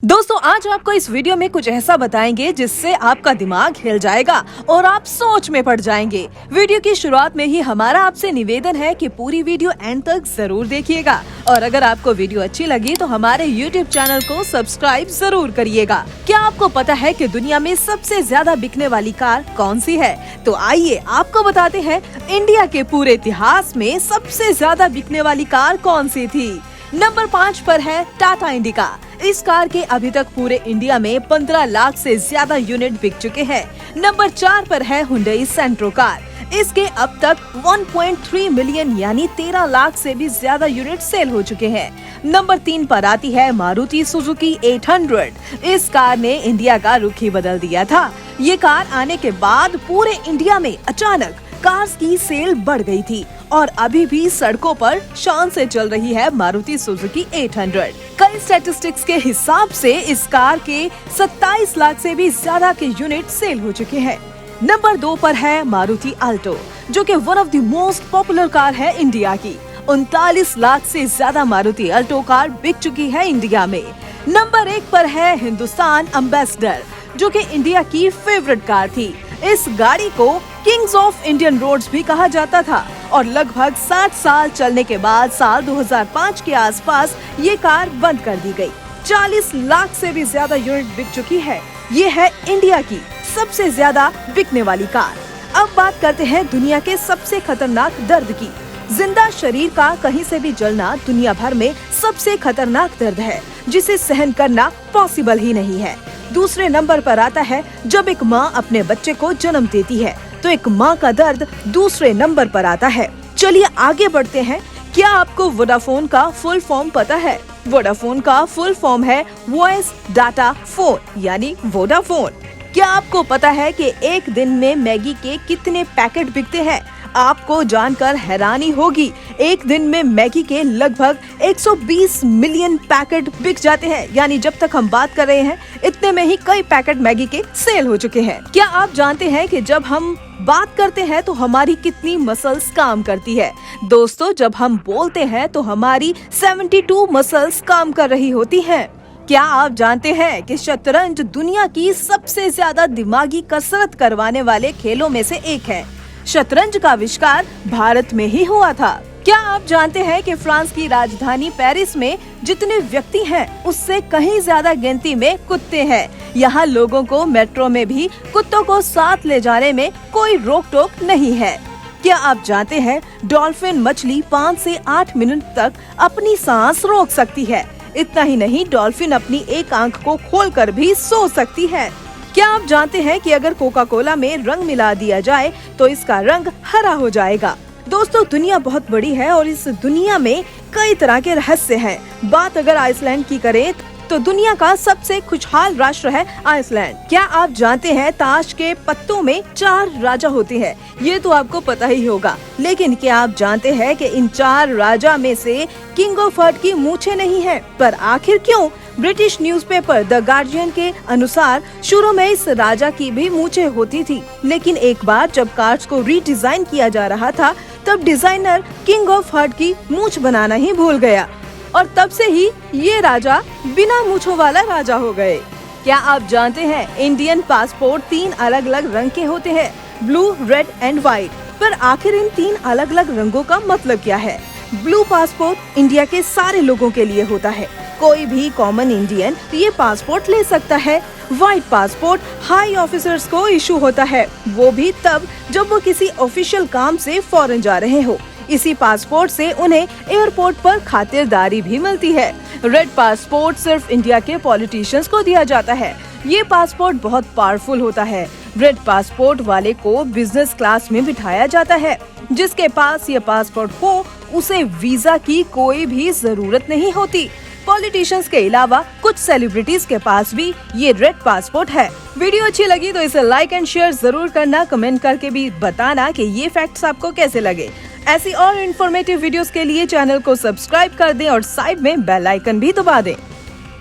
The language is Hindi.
दोस्तों आज आपको इस वीडियो में कुछ ऐसा बताएंगे जिससे आपका दिमाग हिल जाएगा और आप सोच में पड़ जाएंगे। वीडियो की शुरुआत में ही हमारा आपसे निवेदन है कि पूरी वीडियो एंड तक जरूर देखिएगा और अगर आपको वीडियो अच्छी लगी तो हमारे YouTube चैनल को सब्सक्राइब जरूर करिएगा। क्या आपको पता है कि दुनिया में सबसे ज्यादा बिकने वाली कार कौन सी है? तो आइए आपको बताते हैं इंडिया के पूरे इतिहास में सबसे ज्यादा बिकने वाली कार कौन सी थी। नंबर 5 पर है टाटा इंडिका। इस कार के अभी तक पूरे इंडिया में 15 लाख से ज्यादा यूनिट बिक चुके हैं। नंबर 4 पर है हुंडई सेंट्रो कार। इसके अब तक 1.3 मिलियन यानी 13 लाख से भी ज्यादा यूनिट सेल हो चुके हैं। नंबर 3 पर आती है मारुति सुजुकी 800। इस कार ने इंडिया का रुख ही बदल दिया था। ये कार आने के बाद पूरे इंडिया में अचानक कार्स की सेल बढ़ गई थी और अभी भी सड़कों पर शान से चल रही है मारुति सुजुकी 800। कई स्टैटिस्टिक्स के हिसाब से इस कार के 27 लाख से भी ज्यादा के यूनिट सेल हो चुके हैं। नंबर 2 पर है मारुति अल्टो, जो कि one of the most popular car है इंडिया की। 39 लाख से ज्यादा मारुति अल्टो कार बिक चुकी है इंडिया में। नंबर 1 पर है हिंदुस्तान एम्बेसडर, जो कि इंडिया की फेवरेट कार थी। इस गाड़ी को किंग्स ऑफ इंडियन रोड्स भी कहा जाता था और लगभग 60 साल चलने के बाद साल 2005 के आसपास ये कार बंद कर दी गई। 40 लाख से भी ज्यादा यूनिट बिक चुकी है। ये है इंडिया की सबसे ज्यादा बिकने वाली कार। अब बात करते हैं दुनिया के सबसे खतरनाक दर्द की। जिंदा शरीर का कहीं से भी जलना दुनिया भर में सबसे खतरनाक दर्द है, जिसे सहन करना पॉसिबल ही नहीं है। दूसरे नंबर पर आता है जब एक माँ अपने बच्चे को जन्म देती है, तो एक माँ का दर्द दूसरे नंबर पर आता है। चलिए आगे बढ़ते हैं। क्या आपको वोडाफोन का फुल फॉर्म पता है? वोडाफोन का फुल फॉर्म है वॉइस डाटा फोन यानी वोडाफोन। क्या आपको पता है कि एक दिन में मैगी के कितने पैकेट बिकते हैं? आपको जानकर हैरानी होगी, एक दिन में मैगी के लगभग 120 मिलियन पैकेट बिक जाते हैं। यानी जब तक हम बात कर रहे हैं इतने में ही कई पैकेट मैगी के सेल हो चुके हैं। क्या आप जानते हैं कि जब हम बात करते हैं तो हमारी कितनी मसल्स काम करती है? दोस्तों, जब हम बोलते हैं तो हमारी 72 मसल्स काम कर रही होती हैं। क्या आप जानते हैं कि शतरंज दुनिया की सबसे ज्यादा दिमागी कसरत करवाने वाले खेलों में से एक है? शतरंज का आविष्कार भारत में ही हुआ था। क्या आप जानते हैं कि फ्रांस की राजधानी पेरिस में जितने व्यक्ति हैं उससे कहीं ज्यादा गिनती में कुत्ते हैं। यहाँ लोगों को मेट्रो में भी कुत्तों को साथ ले जाने में कोई रोक टोक नहीं है। क्या आप जानते हैं डॉल्फिन मछली 5 से 8 मिनट तक अपनी सांस रोक सकती है। इतना ही नहीं, डॉल्फिन अपनी एक आंख को खोलकर भी सो सकती है। क्या आप जानते हैं कि अगर कोका कोला में रंग मिला दिया जाए तो इसका रंग हरा हो जाएगा? दोस्तों, दुनिया बहुत बड़ी है और इस दुनिया में कई तरह के रहस्य हैं। बात अगर आइसलैंड की करें तो दुनिया का सबसे खुशहाल राष्ट्र है आइसलैंड। क्या आप जानते हैं ताश के पत्तों में 4 राजा होते हैं? ये तो आपको पता ही होगा, लेकिन क्या आप जानते हैं कि इन 4 राजा में से किंग ऑफ हार्ट की मूछें नहीं है? पर आखिर क्यों? ब्रिटिश न्यूज़पेपर द गार्जियन के अनुसार शुरू में इस राजा की भी मूछें होती थी, लेकिन एक बार जब कार्ड्स को रीडिजाइन किया जा रहा था तब डिजाइनर किंग ऑफ हार्ट की मूछ बनाना ही भूल गया और तब से ही ये राजा बिना मूछों वाला राजा हो गए। क्या आप जानते हैं इंडियन पासपोर्ट 3 अलग अलग रंग के होते हैं? Blue, red and white. पर आखिर इन 3 अलग अलग रंगों का मतलब क्या है? ब्लू पासपोर्ट इंडिया के सारे लोगों के लिए होता है। कोई भी कॉमन इंडियन ये पासपोर्ट ले सकता है। व्हाइट पासपोर्ट हाई ऑफिसर्स को इशू होता है, वो भी तब जब वो किसी ऑफिशियल काम से फॉरेन जा रहे हो। इसी पासपोर्ट से उन्हें एयरपोर्ट पर खातिरदारी भी मिलती है। रेड पासपोर्ट सिर्फ इंडिया के पॉलिटिशियंस को दिया जाता है। ये पासपोर्ट बहुत पावरफुल होता है। रेड पासपोर्ट वाले को बिजनेस क्लास में बिठाया जाता है। जिसके पास ये पासपोर्ट हो उसे वीजा की कोई भी जरूरत नहीं होती। पॉलिटिशियंस के अलावा कुछ सेलिब्रिटीज के पास भी ये रेड पासपोर्ट है। वीडियो अच्छी लगी तो इसे लाइक एंड शेयर जरूर करना। कमेंट करके भी बताना कि ये फैक्ट्स आपको कैसे लगे। ऐसी और इन्फॉर्मेटिव वीडियोस के लिए चैनल को सब्सक्राइब कर दें और साइड में बेल आइकन भी दबा दें।